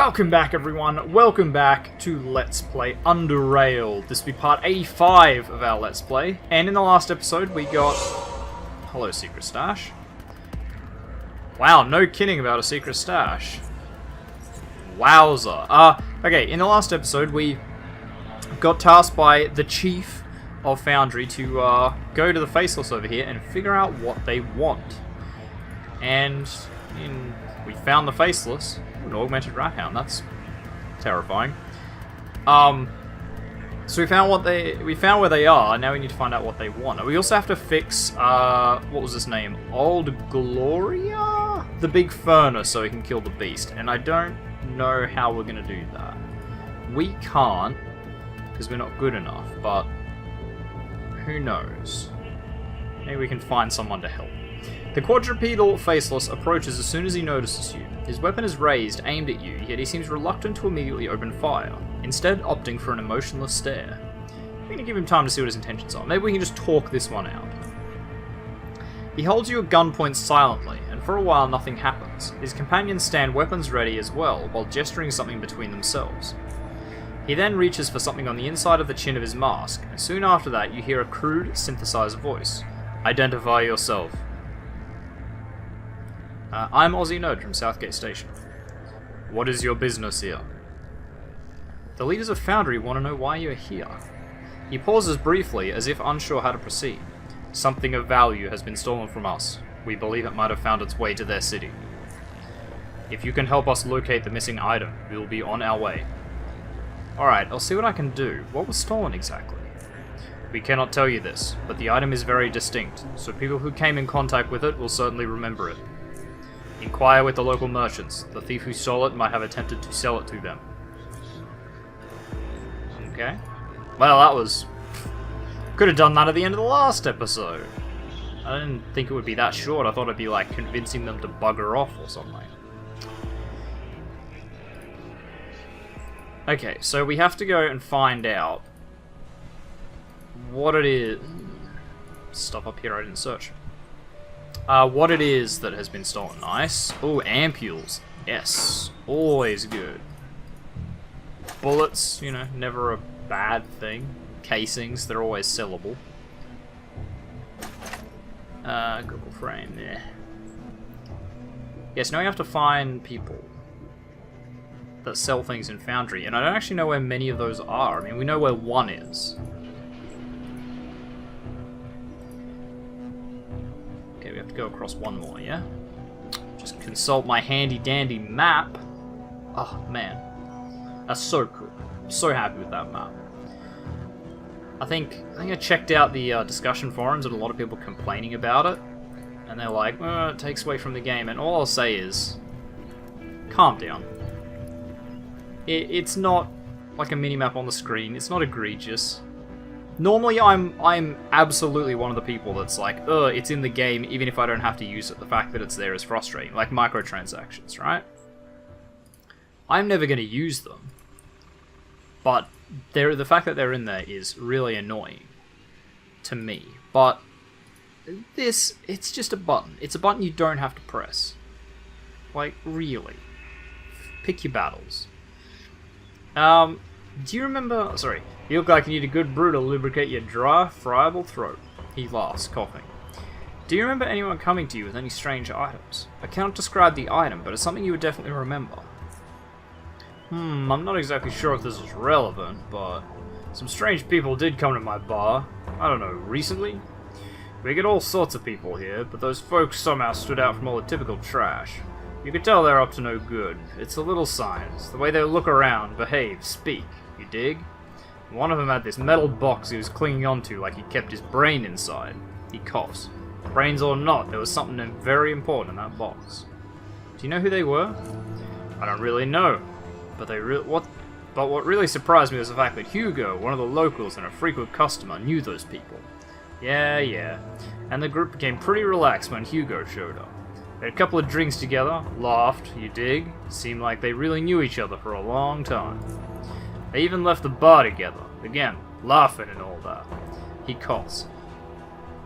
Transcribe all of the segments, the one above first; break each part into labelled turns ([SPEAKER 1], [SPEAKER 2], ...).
[SPEAKER 1] Welcome back, everyone. Welcome back to Let's Play UnderRail. This will be part 85 of our Let's Play. And in the last episode, we got... Hello, secret stash. Wow, no kidding about a secret stash. Wowza. Okay, in the last episode, we got tasked by the chief of Foundry to go to the Faceless over here and figure out what they want. And we found the Faceless. An augmented rat hound. That's terrifying. So we found where they are. Now we need to find out what they want. We also have to fix what was his name? Old Gloria? The big furnace, so we can kill the beast. And I don't know how we're gonna do that. We can't because we're not good enough. But who knows? Maybe we can find someone to help. The quadrupedal Faceless approaches as soon as he notices you. His weapon is raised, aimed at you, yet he seems reluctant to immediately open fire, instead opting for an emotionless stare. I'm going to give him time to see what his intentions are. Maybe we can just talk this one out. He holds you at gunpoint silently, and for a while nothing happens. His companions stand weapons ready as well, while gesturing something between themselves. He then reaches for something on the inside of the chin of his mask, and soon after that you hear a crude, synthesized voice. Identify yourself. I'm TheOzzieNerd from Southgate Station. What is your business here? The leaders of Foundry want to know why you're here. He pauses briefly, as if unsure how to proceed. Something of value has been stolen from us. We believe it might have found its way to their city. If you can help us locate the missing item, we will be on our way. Alright, I'll see what I can do. What was stolen exactly? We cannot tell you this, but the item is very distinct, so people who came in contact with it will certainly remember it. Inquire with the local merchants. The thief who stole it might have attempted to sell it to them. Okay. Well, that was... Could have done that at the end of the last episode. I didn't think it would be that short. I thought it'd be like convincing them to bugger off or something. Okay, so we have to go and find out what it is. Stuff up here I didn't search. What it is that has been stolen. Nice. Oh, ampules. Yes. Always good. Bullets, you know, never a bad thing. Casings, they're always sellable. Google frame, yeah. Yes, now we have to find people that sell things in Foundry, and I don't actually know where many of those are. I mean, we know where one is. We have to go across one more, yeah? Just consult my handy-dandy map. Oh, man. That's so cool. I'm so happy with that map. I think I checked out the discussion forums and a lot of people complaining about it. And they're like, it takes away from the game. And all I'll say is, calm down. It's not like a mini-map on the screen. It's not egregious. Normally, I'm absolutely one of the people that's like, it's in the game, even if I don't have to use it. The fact that it's there is frustrating. Like microtransactions, right? I'm never going to use them. But the fact that they're in there is really annoying to me. But this, it's just a button. It's a button you don't have to press. Like, really. Pick your battles. Do you remember... Sorry. You look like you need a good brew to lubricate your dry, friable throat. He laughs, coughing. Do you remember anyone coming to you with any strange items? I cannot describe the item, but it's something you would definitely remember. I'm not exactly sure if this is relevant, but... Some strange people did come to my bar. I don't know, recently? We get all sorts of people here, but those folks somehow stood out from all the typical trash. You could tell they're up to no good. It's the little signs, the way they look around, behave, speak. You dig? One of them had this metal box he was clinging onto like he kept his brain inside. He coughs. Brains or not, there was something very important in that box. Do you know who they were? I don't really know. But what really surprised me was the fact that Hugo, one of the locals and a frequent customer, knew those people. Yeah. And the group became pretty relaxed when Hugo showed up. They had a couple of drinks together, laughed, you dig? Seemed like they really knew each other for a long time. They even left the bar together. Again, laughing and all that. He coughs.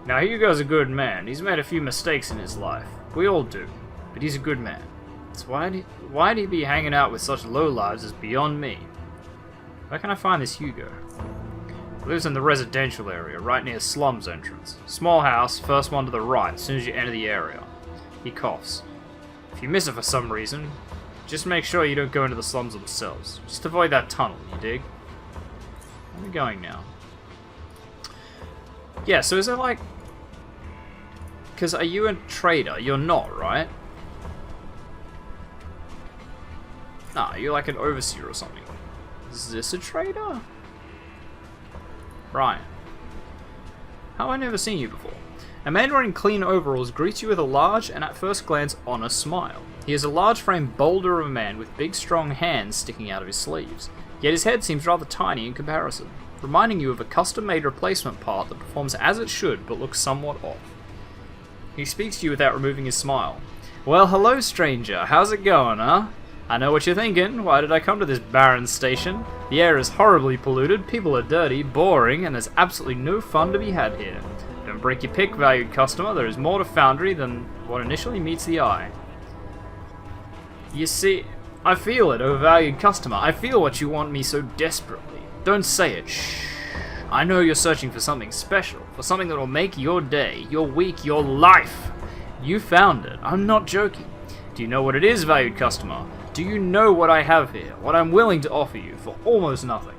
[SPEAKER 1] Now, Hugo's a good man. He's made a few mistakes in his life. We all do. But he's a good man. It's why'd he be hanging out with such lowlives is beyond me. Where can I find this Hugo? He lives in the residential area, right near Slum's entrance. Small house, first one to the right, as soon as you enter the area. He coughs. If you miss it for some reason, just make sure you don't go into the slums themselves. Just avoid that tunnel, you dig? Where are we going now? Yeah, so is there like... Because are you a trader? You're not, right? Nah, you're like an overseer or something. Is this a trader? Right. How have I never seen you before? A man wearing clean overalls greets you with a large and at first glance honest smile. He is a large-framed boulder of a man with big strong hands sticking out of his sleeves, yet his head seems rather tiny in comparison, reminding you of a custom-made replacement part that performs as it should but looks somewhat off. He speaks to you without removing his smile. Well, hello stranger, how's it going, huh? I know what you're thinking, why did I come to this barren station? The air is horribly polluted, people are dirty, boring, and there's absolutely no fun to be had here. Don't break your pick, valued customer, there is more to Foundry than what initially meets the eye. You see, I feel it, oh valued customer, I feel what you want me so desperately. Don't say it, shh. I know you're searching for something special, for something that will make your day, your week, your life. You found it, I'm not joking. Do you know what it is, valued customer? Do you know what I have here, what I'm willing to offer you for almost nothing?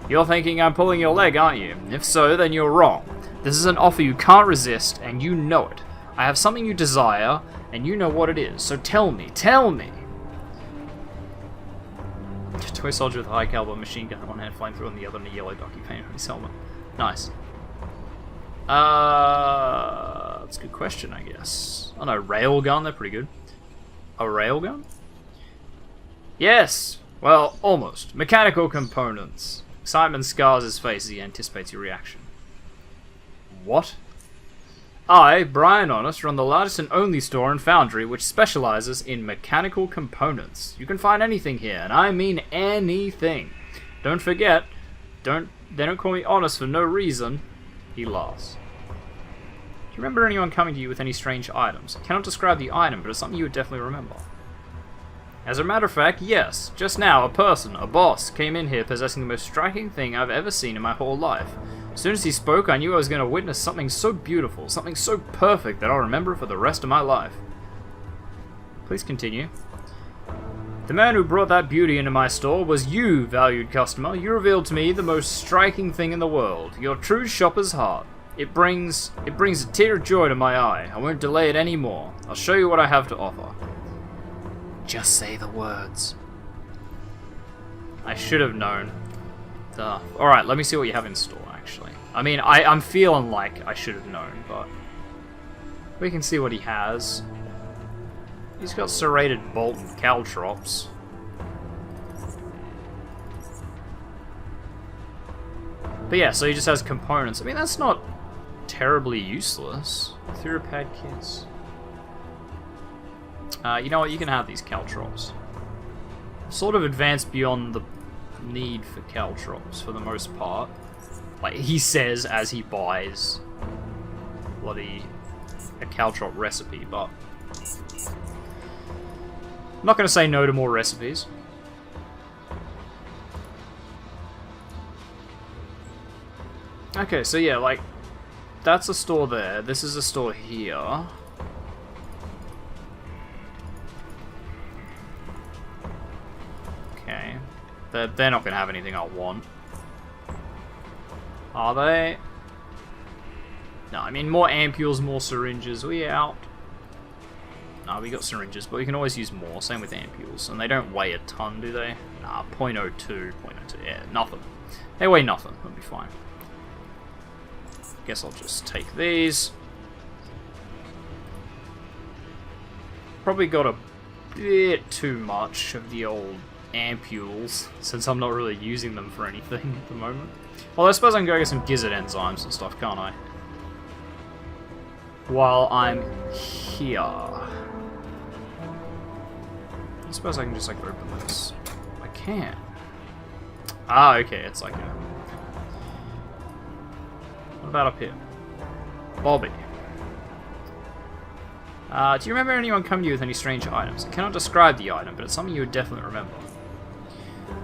[SPEAKER 1] You're thinking I'm pulling your leg, aren't you? If so, then you're wrong. This is an offer you can't resist, and you know it. I have something you desire, and you know what it is, so tell me, tell me! Toy soldier with a high caliber machine gun in one hand, flamethrower in the other, and a yellow ducky paint on his helmet. Nice. That's a good question, I guess. I don't know, railgun, they're pretty good. A railgun? Yes! Well, almost. Mechanical components. Excitement scars his face as he anticipates your reaction. What? I, Brian Honest, run the largest and only store in Foundry which specializes in mechanical components. You can find anything here, and I mean anything. Don't forget, they don't call me Honest for no reason. He laughs. Do you remember anyone coming to you with any strange items? I cannot describe the item, but it's something you would definitely remember. As a matter of fact, yes. Just now, a person, a boss, came in here possessing the most striking thing I've ever seen in my whole life. As soon as he spoke, I knew I was going to witness something so beautiful, something so perfect that I'll remember for the rest of my life. Please continue. The man who brought that beauty into my store was you, valued customer. You revealed to me the most striking thing in the world, your true shopper's heart. It brings a tear of joy to my eye. I won't delay it any more. I'll show you what I have to offer. Just say the words. I should have known. Duh. Alright, let me see what you have in store, actually. I mean, I'm feeling like I should have known, but... we can see what he has. He's got serrated bolt and caltrops. But yeah, so he just has components. I mean, that's not terribly useless. Theropad kits. You know what, you can have these caltrops. Sort of advanced beyond the need for caltrops for the most part. Like, he says as he buys bloody a caltrop recipe, but I'm not going to say no to more recipes. Okay, so yeah, like, that's a store there. This is a store here. Okay. They're not going to have anything I want. Are they? No, I mean, more ampules, more syringes. We out. No, we got syringes, but we can always use more. Same with ampules. And they don't weigh a ton, do they? Nah, 0.02, 0.02. Yeah, nothing. They weigh nothing. That'll be fine. Guess I'll just take these. Probably got a bit too much of the old ampules, since I'm not really using them for anything at the moment. Well, I suppose I can go get some gizzard enzymes and stuff, can't I? While I'm here. I suppose I can just, like, open this. I can. Ah, okay, it's like a... What about up here? Bobby. Do you remember anyone coming to you with any strange items? I cannot describe the item, but it's something you would definitely remember.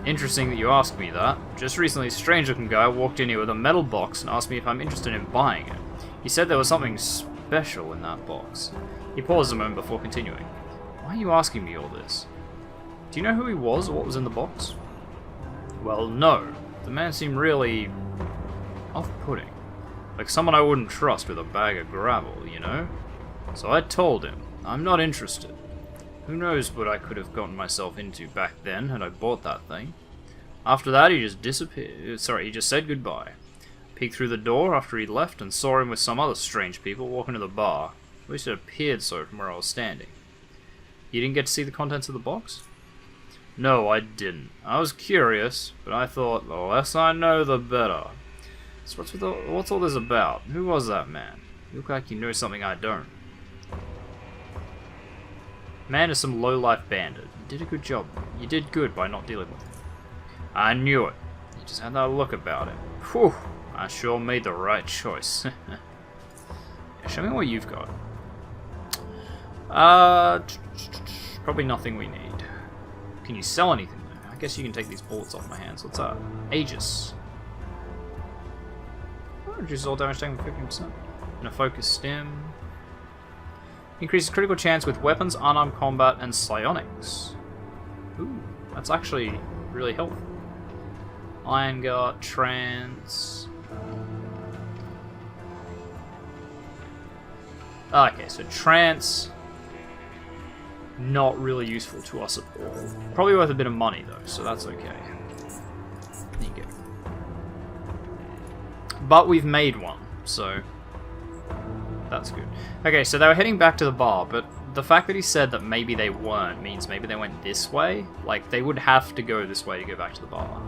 [SPEAKER 1] Interesting that you asked me that. Just recently, a strange-looking guy walked in here with a metal box and asked me if I'm interested in buying it. He said there was something special in that box. He paused a moment before continuing. Why are you asking me all this? Do you know who he was or what was in the box? Well, no. The man seemed really off-putting. Like someone I wouldn't trust with a bag of gravel, you know? So I told him, I'm not interested. Who knows what I could have gotten myself into back then had I bought that thing. After that, he just disappeared. Sorry, he just said goodbye. Peeked through the door after he'd left and saw him with some other strange people walking to the bar. At least it appeared so from where I was standing. You didn't get to see the contents of the box? No, I didn't. I was curious, but I thought, the less I know, the better. So what's all this about? Who was that man? You look like you know something I don't. Man is some low-life bandit. You did a good job. You did good by not dealing with him. I knew it. You just had that look about it. Whew. I sure made the right choice. Yeah, show me what you've got. Probably nothing we need. Can you sell anything though? I guess you can take these bullets off my hands. What's that? Aegis. Oh, reduces all damage taken by 15%. And a focus stim. Increases critical chance with weapons, unarmed combat, and psionics. Ooh, that's actually really helpful. Iron Guard, trance. Okay, so trance, not really useful to us at all. Probably worth a bit of money though, so that's okay. There you go. But we've made one, so that's good. Okay, so they were heading back to the bar, but the fact that he said that maybe they weren't means maybe they went this way. Like, they would have to go this way to go back to the bar.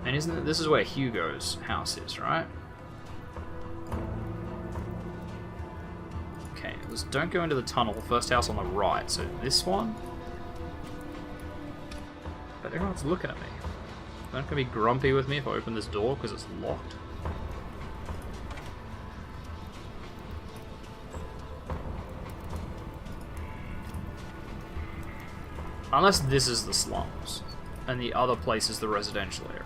[SPEAKER 1] And isn't it, this is where Hugo's house is, right? Okay, let's don't go into the tunnel. First house on the right, so this one. But everyone's looking at me. They're not gonna be grumpy with me if I open this door because it's locked. Unless this is the slums, and the other place is the residential area.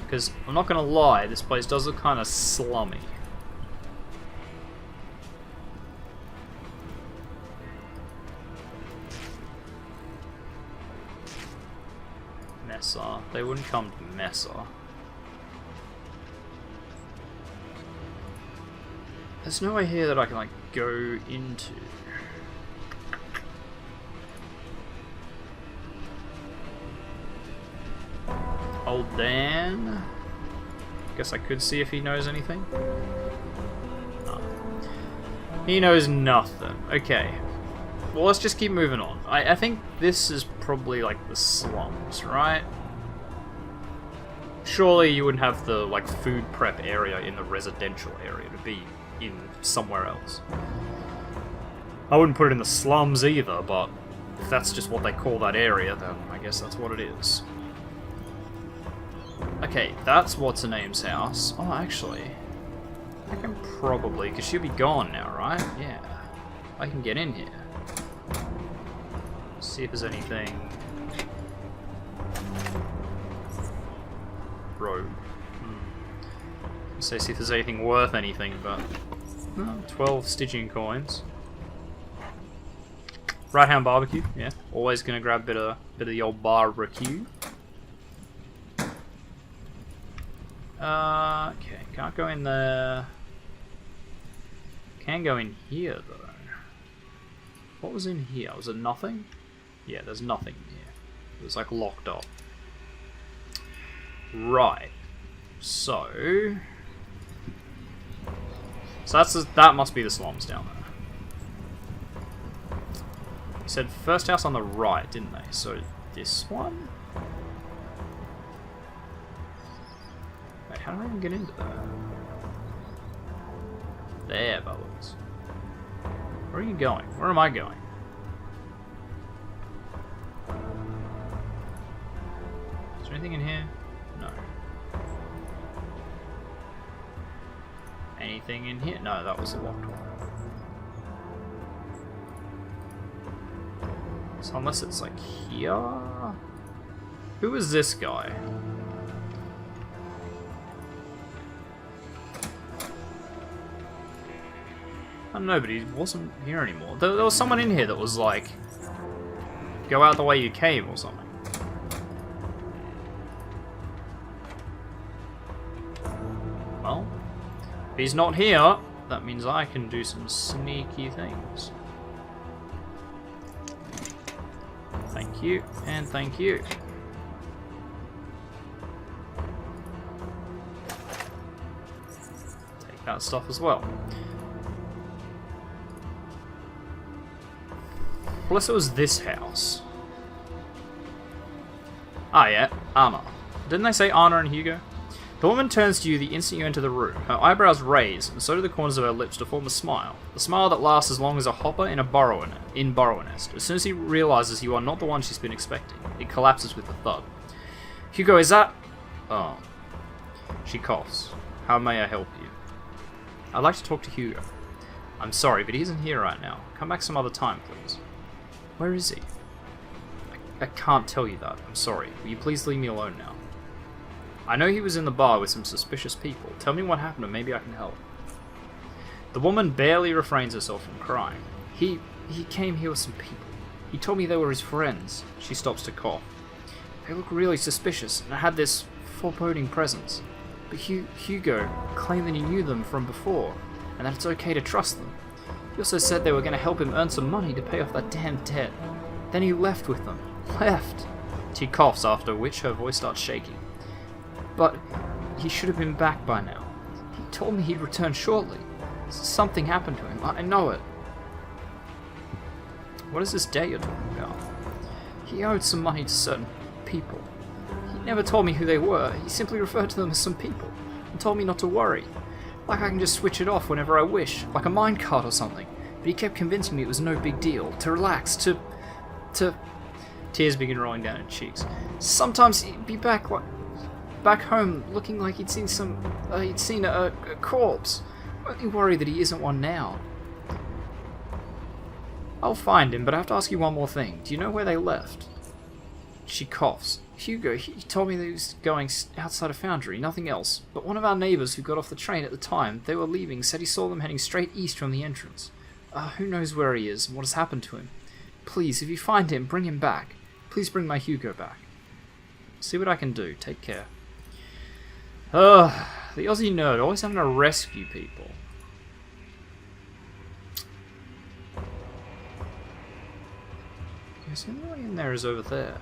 [SPEAKER 1] Because, I'm not gonna lie, this place does look kind of slummy. Mesa. They wouldn't come to Mesa. There's no way here that I can, like, go into. Old Dan. Guess I could see if he knows anything. No. He knows nothing. Okay. Well, let's just keep moving on. I think this is probably like the slums, right? Surely you wouldn't have the like food prep area in the residential area to be in somewhere else. I wouldn't put it in the slums either, but if that's just what they call that area, then I guess that's what it is. Okay, that's what's-her-name's house. Oh, actually, I can probably, because she'll be gone now, right? Yeah. I can get in here. See if there's anything. Road. See if there's anything worth anything, but 12 stitching coins. Right hand barbecue, yeah. Always gonna grab a bit of the old barbecue. Okay, can't go in there. Can go in here though. What was in here? Was it nothing? Yeah, there's nothing in here. It was like locked up. Right. So that must be the slums down there. You said first house on the right, didn't they? So this one? Wait, how do I even get into there? There, Bubbles. Where are you going? Where am I going? Is there anything in here? No. Anything in here? No, that was a locked one. So unless it's like here... Who is this guy? I don't know, but he wasn't here anymore. There was someone in here that was like... Go out the way you came or something. Well, if he's not here, that means I can do some sneaky things. Thank you, and thank you. Take that stuff as well. Unless it was this house. Ah yeah, Anna. Didn't they say Anna and Hugo? The woman turns to you the instant you enter the room. Her eyebrows raise, and so do the corners of her lips to form a smile. A smile that lasts as long as a hopper in a burrow nest. As soon as he realizes you are not the one she's been expecting, it collapses with a thud. Hugo, is that... Oh. She coughs. How may I help you? I'd like to talk to Hugo. I'm sorry, but he isn't here right now. Come back some other time, please. Where is he? I can't tell you that. I'm sorry. Will you please leave me alone now? I know he was in the bar with some suspicious people. Tell me what happened and maybe I can help. The woman barely refrains herself from crying. He came here with some people. He told me they were his friends. She stops to cough. They look really suspicious and had this foreboding presence. But Hugo claimed that he knew them from before and that it's okay to trust them. He also said they were going to help him earn some money to pay off that damn debt. Then he left with them. Left! She coughs, after which her voice starts shaking. But he should have been back by now. He told me he'd return shortly. Something happened to him. I know it. What is this debt you're talking about? He owed some money to certain people. He never told me who they were. He simply referred to them as some people and told me not to worry. Like I can just switch it off whenever I wish, like a minecart or something. But he kept convincing me it was no big deal, to relax, to... Tears begin rolling down her cheeks. Sometimes he'd be back home looking like he'd seen a corpse. Only worry that he isn't one now. I'll find him, but I have to ask you one more thing. Do you know where they left? She coughs. Hugo, he told me that he was going outside a foundry, nothing else. But one of our neighbours who got off the train at the time, they were leaving, said he saw them heading straight east from the entrance. Who knows where he is and what has happened to him. Please, if you find him, bring him back. Please bring my Hugo back. See what I can do. Take care. The Aussie nerd, always having to rescue people. Yes, the only way in there is over there.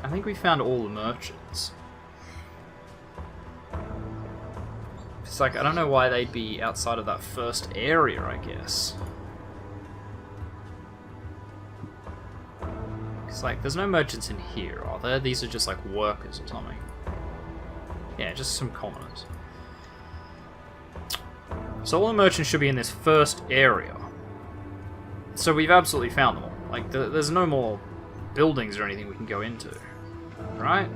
[SPEAKER 1] I think we found all the merchants. It's like, I don't know why they'd be outside of that first area, I guess. It's like, there's no merchants in here, are there? These are just like workers or something. Yeah, just some commoners. So all the merchants should be in this first area. So we've absolutely found them all. Like, there's no more buildings or anything we can go into. Right?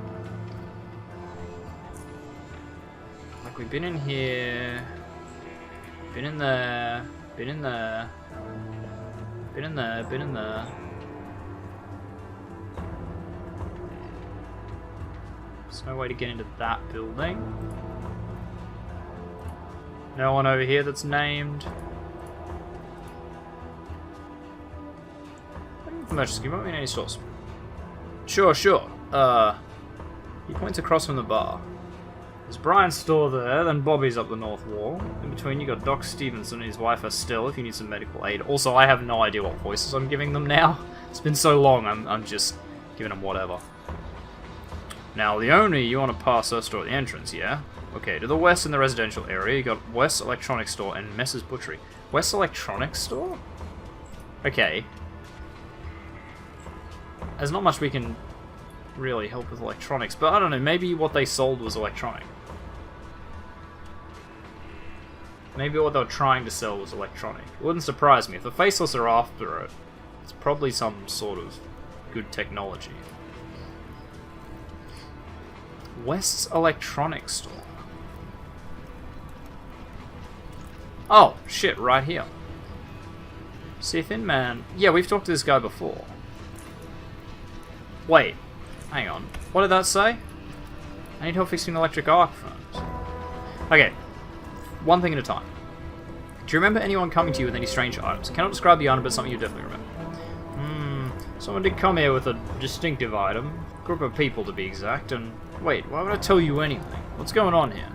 [SPEAKER 1] Like, we've been in here, been in there, been in there, been in there, been in there. There's no way to get into that building. No one over here that's named. Merchants, you won't be in any stores. Sure. He points across from the bar. There's Brian's store there, then Bobby's up the north wall. In between, you got Doc Stevenson and his wife Estelle if you need some medical aid. Also, I have no idea what voices I'm giving them now. It's been so long, I'm just giving them whatever. Now, Leonie, you want to pass her store at the entrance, yeah? Okay, to the west in the residential area, you got West Electronics Store and Messrs. Butchery. West Electronics Store? Okay. There's not much we can really help with electronics, but I don't know, maybe what they sold was electronic. Maybe what they were trying to sell was electronic. It wouldn't surprise me. If the Faceless are after it, it's probably some sort of good technology. West's Electronics Store. Oh, shit, right here. See if in man... Yeah, we've talked to this guy before. Wait, hang on. What did that say? I need help fixing electric arc furnace. Okay, one thing at a time. Do you remember anyone coming to you with any strange items? I cannot describe the item, but something you definitely remember. Someone did come here with a distinctive item. Group of people, to be exact, and... Wait, why would I tell you anything? What's going on here?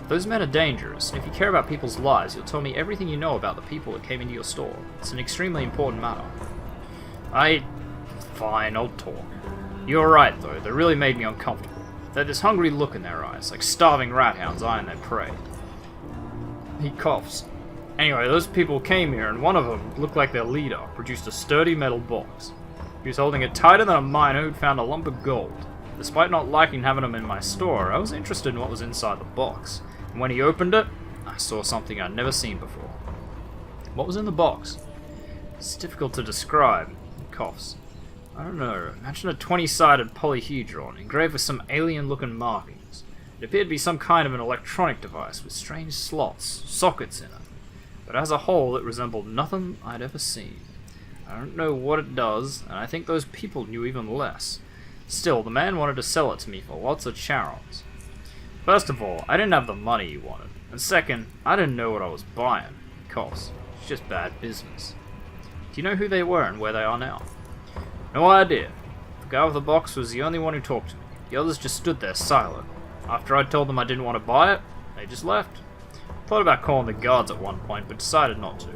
[SPEAKER 1] Those men are dangerous, and if you care about people's lives, you'll tell me everything you know about the people that came into your store. It's an extremely important matter. Fine, I'll talk. You're right, though. They really made me uncomfortable. They had this hungry look in their eyes, like starving rat hounds eyeing their prey. He coughs. Anyway, those people came here, and one of them, looked like their leader, produced a sturdy metal box. He was holding it tighter than a miner who'd found a lump of gold. Despite not liking having them in my store, I was interested in what was inside the box. And when he opened it, I saw something I'd never seen before. What was in the box? It's difficult to describe. He coughs. I don't know. Imagine a 20-sided polyhedron, engraved with some alien-looking markings. It appeared to be some kind of an electronic device with strange slots, sockets in it. But as a whole, it resembled nothing I'd ever seen. I don't know what it does, and I think those people knew even less. Still, the man wanted to sell it to me for lots of charons. First of all, I didn't have the money he wanted. And second, I didn't know what I was buying. Cost. It's just bad business. Do you know who they were and where they are now? No idea. The guy with the box was the only one who talked to me. The others just stood there silent. After I told them I didn't want to buy it, they just left. Thought about calling the guards at one point, but decided not to.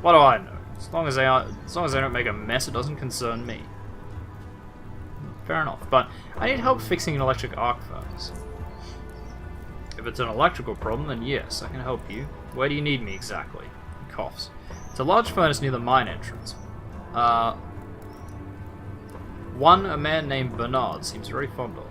[SPEAKER 1] What do I know? As long as they don't make a mess, it doesn't concern me. Fair enough, but I need help fixing an electric arc furnace. If it's an electrical problem, then yes, I can help you. Where do you need me exactly? He coughs. It's a large furnace near the mine entrance. One a man named Bernard seems very fond of.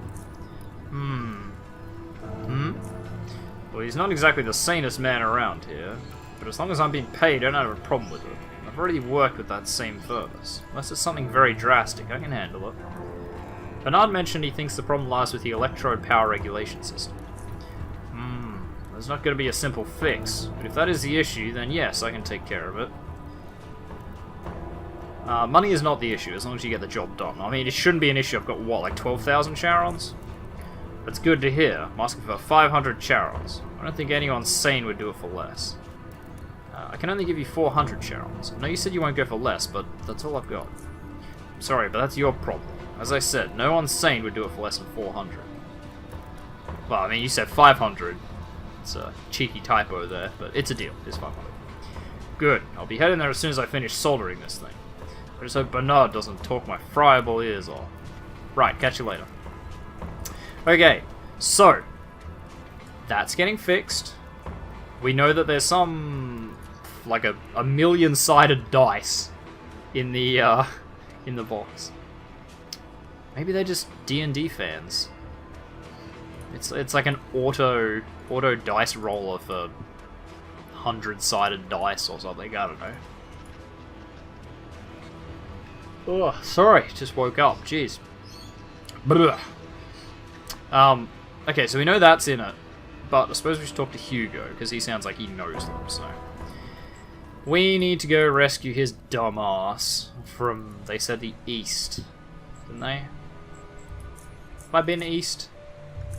[SPEAKER 1] Well, he's not exactly the sanest man around here, but as long as I'm being paid, I don't have a problem with it. I've already worked with that same furnace. Unless it's something very drastic, I can handle it. Bernard mentioned he thinks the problem lies with the electrode power regulation system. There's not going to be a simple fix, but if that is the issue, then yes, I can take care of it. Money is not the issue, as long as you get the job done. I mean, it shouldn't be an issue. I've got, what, like 12,000 charons? That's good to hear. I'm asking for 500 charons. I don't think anyone sane would do it for less. I can only give you 400 charons. I know you said you won't go for less, but that's all I've got. I'm sorry, but that's your problem. As I said, no one sane would do it for less than 400. Well, I mean, you said 500. It's a cheeky typo there, but it's a deal. It's 500. Good. I'll be heading there as soon as I finish soldering this thing. I just hope Bernard doesn't talk my friable ears off. Right, catch you later. Okay, so that's getting fixed. We know that there's some, like a million-sided dice in the box. Maybe they're just D&D fans. It's like an auto dice roller for 100-sided dice or something. I don't know. Oh, sorry, just woke up. Jeez. Blah. Okay, so we know that's in it, but I suppose we should talk to Hugo, because he sounds like he knows them, so... We need to go rescue his dumb ass from, they said, the east. Didn't they? Have I been east?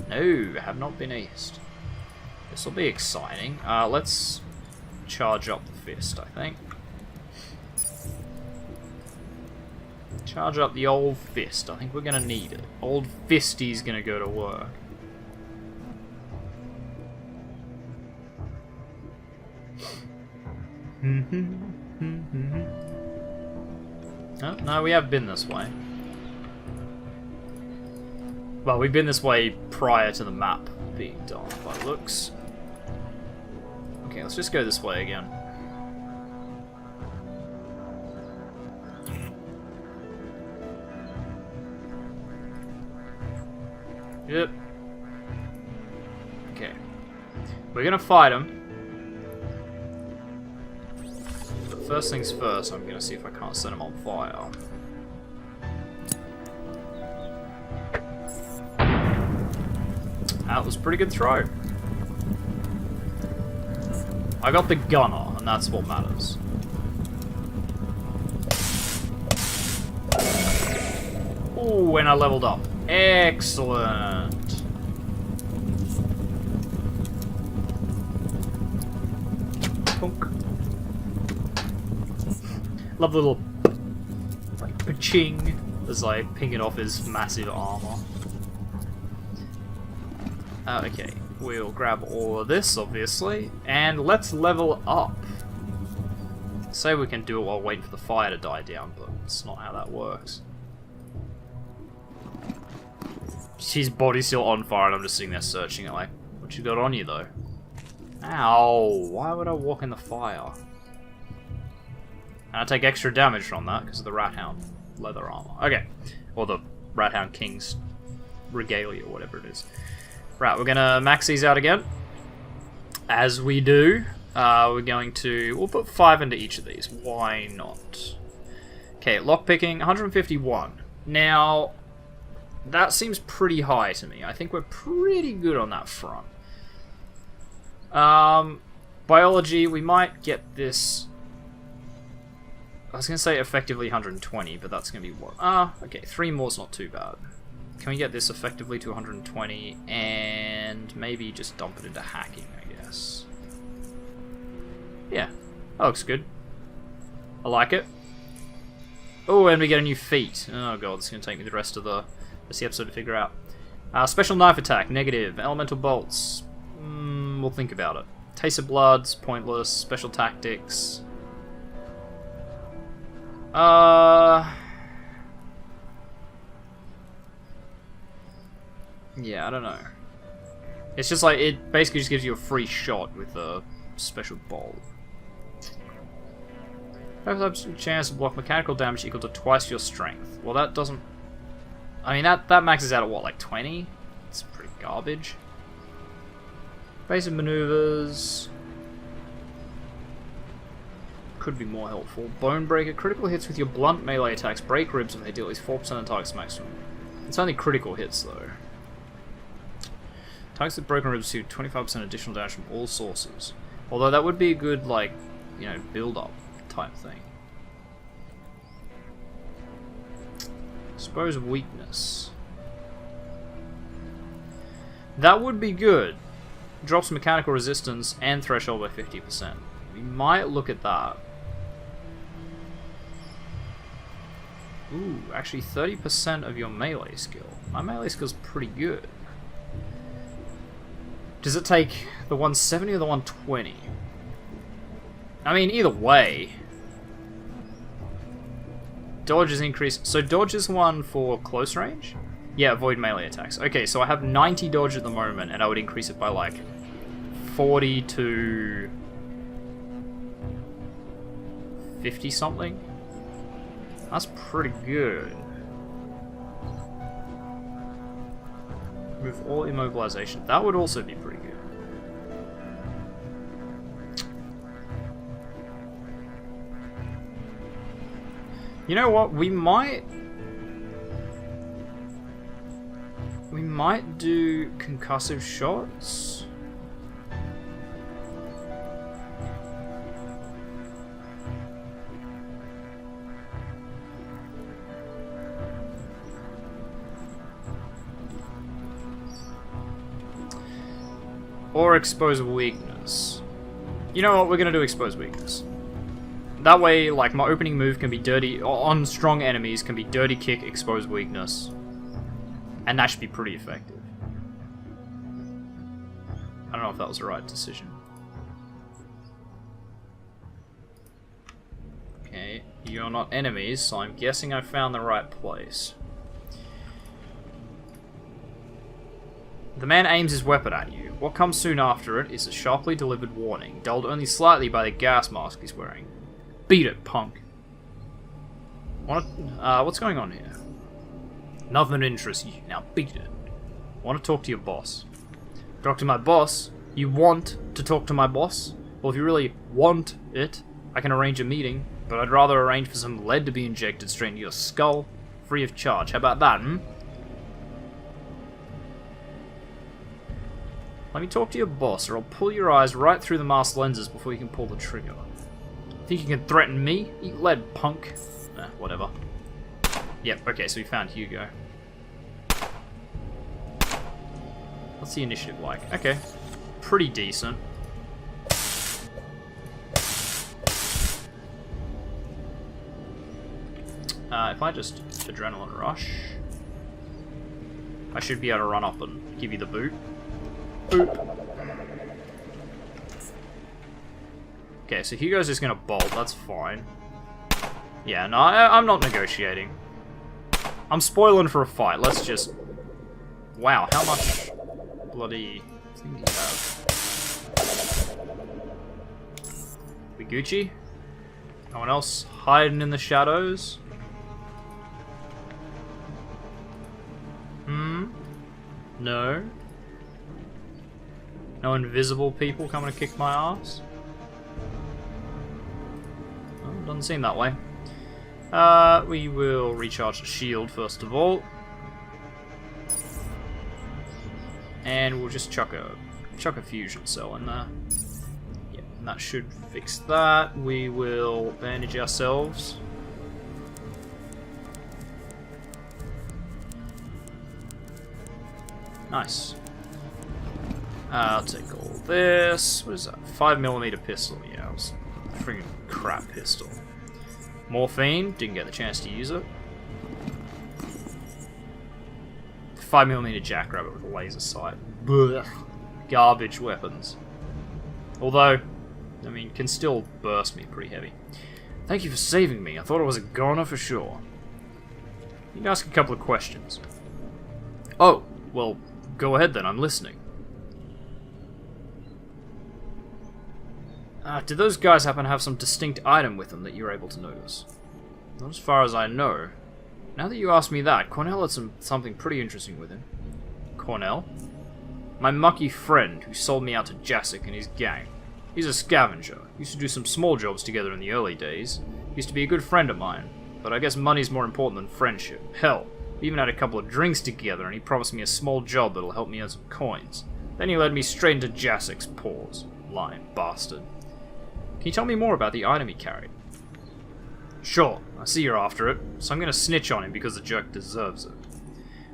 [SPEAKER 1] No, I have not been east. This will be exciting. Let's charge up the fist, I think. Charge up the old fist. I think we're going to need it. Old Fisty's going to go to work. Oh, no, we have been this way. Well, we've been this way prior to the map being done, by looks. Okay, let's just go this way again. Yep. Okay. We're gonna fight him. But first things first, I'm gonna see if I can't set him on fire. That was a pretty good throw. I got the gunner, and that's what matters. Ooh, and I leveled up. Excellent. Punk. Love the little like pa-ching as I ping it off his massive armor. Okay, we'll grab all of this, obviously, and let's level up. Say we can do it while waiting for the fire to die down, but it's not how that works. His body's still on fire, and I'm just sitting there searching it like, what you got on you, though? Ow, why would I walk in the fire? And I take extra damage from that because of the Rat Hound leather armor. Okay, or the Rat Hound King's regalia, or whatever it is. Right, we're gonna max these out again. As we do, we'll put 5 into each of these. Why not? Okay, lockpicking, 151. Now, that seems pretty high to me. I think we're pretty good on that front. Biology, we might get this. I was gonna say effectively 120, but that's gonna be what? Okay, 3 more's not too bad. Can we get this effectively to 120 and maybe just dump it into hacking, I guess? Yeah, that looks good. I like it. Oh, and we get a new feat. Oh god, it's going to take me the rest of the episode to figure out. Special knife attack, negative. Elemental bolts, we'll think about it. Taste of blood's pointless. Special tactics. Yeah, I don't know. It's just like, it basically just gives you a free shot with a special bolt. 5% chance to block mechanical damage equal to twice your strength. Well, that doesn't... I mean, that maxes out at what, like 20? It's pretty garbage. Basic maneuvers... could be more helpful. Bone Breaker. Critical hits with your blunt melee attacks break ribs if they deal at least 4% of the target's maximum. It's only critical hits, though. Targets with broken ribs do 25% additional damage from all sources. Although that would be a good, like, you know, build-up type thing. Expose weakness. That would be good. Drops mechanical resistance and threshold by 50%. We might look at that. Ooh, actually 30% of your melee skill. My melee skill's pretty good. Does it take the 170 or the 120? I mean, either way. Dodge is increased. So dodge is one for close range? Yeah, avoid melee attacks. Okay, so I have 90 dodge at the moment, and I would increase it by like 40 to 50 something. That's pretty good. Remove all immobilization. That would also be pretty good. You know what? We might do concussive shots. Or expose weakness. You know what, we're gonna do expose weakness. That way, like, my opening move can be dirty, on strong enemies, can be dirty kick, expose weakness. And that should be pretty effective. I don't know if that was the right decision. Okay, you're not enemies, so I'm guessing I found the right place. The man aims his weapon at you. What comes soon after it is a sharply delivered warning, dulled only slightly by the gas mask he's wearing. Beat it, punk. What's going on here? Nothing interests you. Now beat it. I want to talk to your boss. Talk to my boss? You want to talk to my boss? Well, if you really want it, I can arrange a meeting, but I'd rather arrange for some lead to be injected straight into your skull, free of charge. How about that, Let me talk to your boss, or I'll pull your eyes right through the masked lenses before you can pull the trigger. Think you can threaten me? Eat lead, punk. Whatever. Yep, okay, so we found Hugo. What's the initiative like? Okay. Pretty decent. If I just adrenaline rush, I should be able to run up and give you the boot. Boop. Okay, so Hugo's just gonna bolt, that's fine. Yeah, no, I'm not negotiating. I'm spoiling for a fight, let's just... Wow, how much bloody things do you have? We Gucci? No one else hiding in the shadows? No? No invisible people coming to kick my ass? Well, doesn't seem that way. We will recharge the shield first of all. And we'll just chuck a fusion cell in there. Yeah, and that should fix that. We will bandage ourselves. Nice. I'll take all this. What is that? 5mm pistol. Yeah, it was a freaking crap pistol. Morphine. Didn't get the chance to use it. 5mm jackrabbit with a laser sight. Blech. Garbage weapons. Although, I mean, can still burst me pretty heavy. Thank you for saving me. I thought I was a goner for sure. You can ask a couple of questions. Oh, well, go ahead then. I'm listening. Did those guys happen to have some distinct item with them that you were able to notice? Not as far as I know. Now that you ask me that, Cornell had something pretty interesting with him. Cornell? My mucky friend who sold me out to Jacek and his gang. He's a scavenger. Used to do some small jobs together in the early days. Used to be a good friend of mine. But I guess money's more important than friendship. Hell, we even had a couple of drinks together and he promised me a small job that'll help me earn some coins. Then he led me straight into Jacek's paws. Lying bastard. Can you tell me more about the item he carried? Sure, I see you're after it, so I'm gonna snitch on him because the jerk deserves it.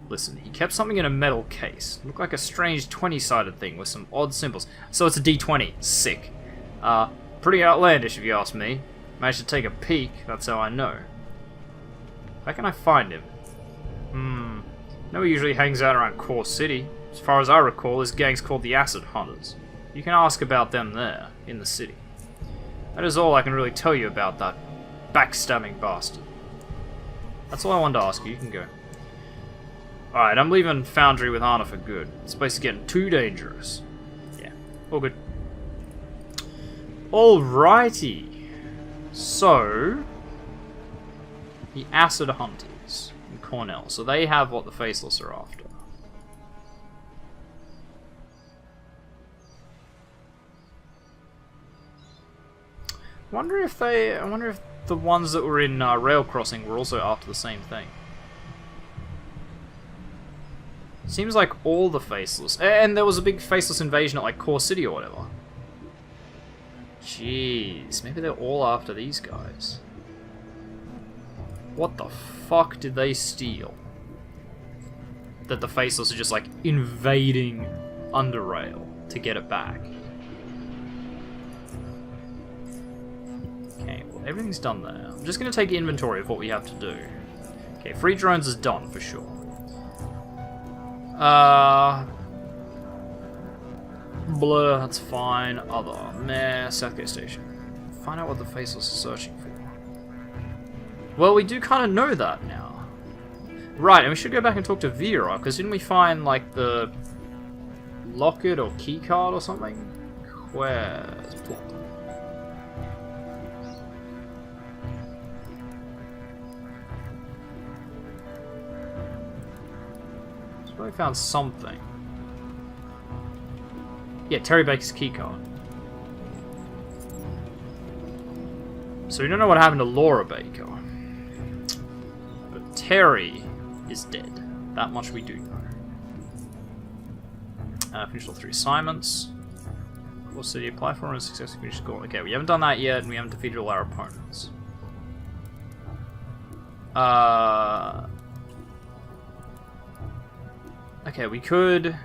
[SPEAKER 1] Listen, he kept something in a metal case. Looked like a strange 20-sided thing with some odd symbols. So it's a D20. Sick. Pretty outlandish if you ask me. Managed to take a peek, that's how I know. Where can I find him? No, he usually hangs out around Core City. As far as I recall, his gang's called the Acid Hunters. You can ask about them there, in the city. That is all I can really tell you about that backstabbing bastard. That's all I wanted to ask you. You can go. Alright, I'm leaving Foundry with Anna for good. This place is getting too dangerous. Yeah, all good. Alrighty. So, the Acid Hunters in Cornell. So they have what the Faceless are after. I wonder if the ones that were in Rail Crossing were also after the same thing. Seems like all the Faceless, and there was a big Faceless invasion at like Core City or whatever. Jeez, maybe they're all after these guys. What the fuck did they steal? That the Faceless are just like invading UnderRail to get it back. Okay, well everything's done there. I'm just going to take inventory of what we have to do. Okay, free drones is done for sure. Blur, that's fine. Other, meh, Southgate Station. Find out what the Faceless is searching for. Well, we do kind of know that now. Right, and we should go back and talk to Vera, because didn't we find, like, the locket or keycard or something? Where's plot? So we found something. Yeah, Terry Baker's keycard. So we don't know what happened to Laura Baker. But Terry is dead. That much we do know. Finished all 3 assignments. Core city, apply for and successfully finish school. Okay, we haven't done that yet, and we haven't defeated all our opponents. Okay, we could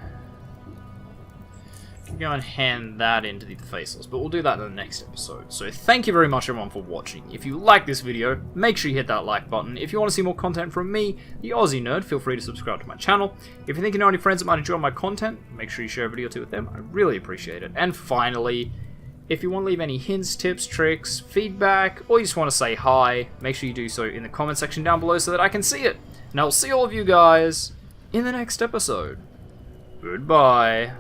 [SPEAKER 1] go and hand that into the Faceless, but we'll do that in the next episode. So thank you very much everyone for watching. If you like this video, make sure you hit that like button. If you want to see more content from me, the Aussie Nerd, feel free to subscribe to my channel. If you think you know any friends that might enjoy my content, make sure you share a video or two with them. I really appreciate it. And finally, if you want to leave any hints, tips, tricks, feedback, or you just want to say hi, make sure you do so in the comment section down below so that I can see it. And I'll see all of you guys in the next episode. Goodbye.